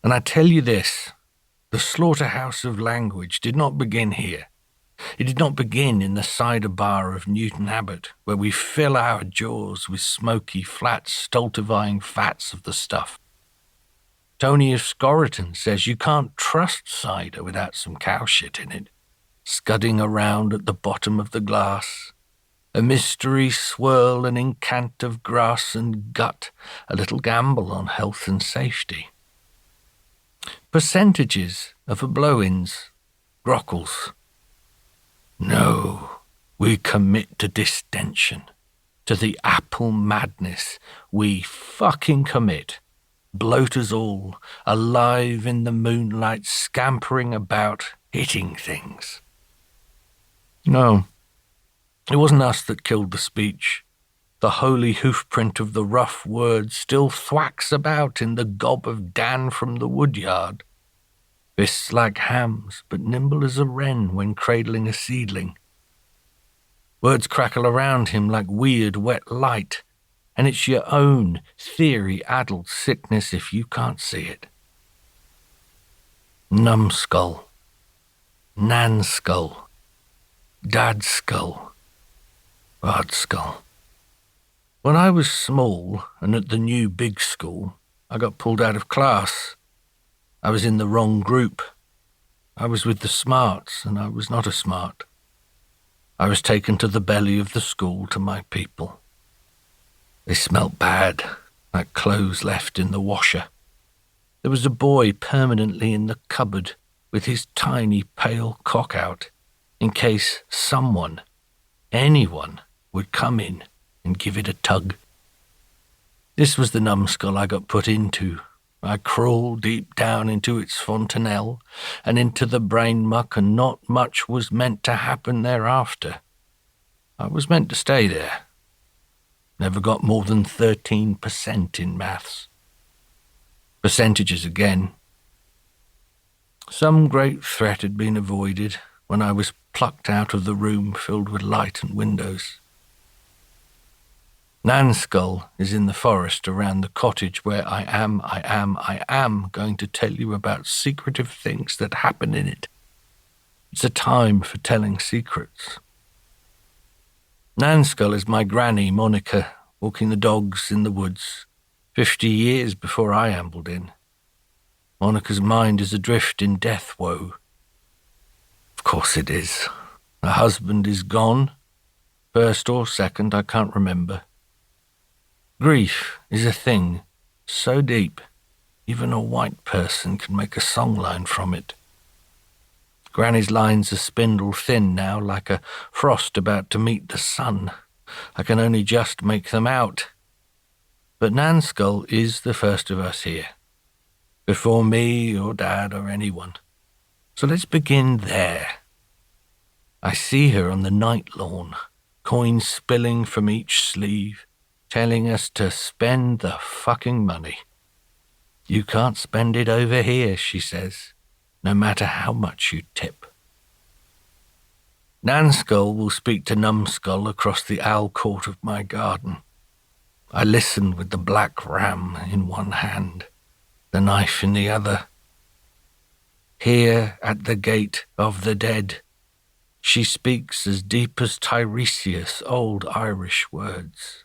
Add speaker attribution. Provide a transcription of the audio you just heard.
Speaker 1: And I tell you this, the slaughterhouse of language did not begin here. It did not begin in the cider bar of Newton Abbot, where we fill our jaws with smoky, flat, stultifying fats of the stuff. Tony of Scorriton says you can't trust cider without some cow shit in it, scudding around at the bottom of the glass. A mystery swirl, an incant of grass and gut, a little gamble on health and safety. Percentages of a blow-ins, grockles. No, we commit to distension, to the apple madness. We fucking commit. Bloaters all, alive in the moonlight, scampering about, hitting things. No, it wasn't us that killed the speech. The holy hoofprint of the rough word still thwacks about in the gob of Dan from the woodyard. Fists like hams, but nimble as a wren when cradling a seedling. Words crackle around him like weird wet light, and it's your own theory-addled sickness if you can't see it. Numbskull, Nanskull, Dadskull, Bardskull. When I was small and at the new big school, I got pulled out of class. I was in the wrong group. I was with the smarts, and I was not a smart. I was taken to the belly of the school to my people. They smelt bad, like clothes left in the washer. There was a boy permanently in the cupboard with his tiny pale cock out, in case someone, anyone, would come in and give it a tug. This was the numbskull I got put into. I crawled deep down into its fontanelle and into the brain muck, and not much was meant to happen thereafter. I was meant to stay there. Never got more than 13% in maths. Percentages again. Some great threat had been avoided when I was plucked out of the room filled with light and windows. Nanskull is in the forest around the cottage where I am going to tell you about secretive things that happen in it. It's a time for telling secrets. Nanskull is my granny, Monica, walking the dogs in the woods, 50 years before I ambled in. Monica's mind is adrift in death woe. Of course it is. Her husband is gone, first or second, I can't remember. Grief is a thing so deep, even a white person can make a songline from it. Granny's lines are spindle thin now, like a frost about to meet the sun. I can only just make them out. But Nanskull is the first of us here, before me or Dad or anyone. So let's begin there. I see her on the night lawn, coins spilling from each sleeve, telling us to spend the fucking money. You can't spend it over here, she says, no matter how much you tip. Nanskull will speak to Numbskull across the owl court of my garden. I listen with the black ram in one hand, the knife in the other. Here at the gate of the dead, she speaks as deep as Tiresias' old Irish words.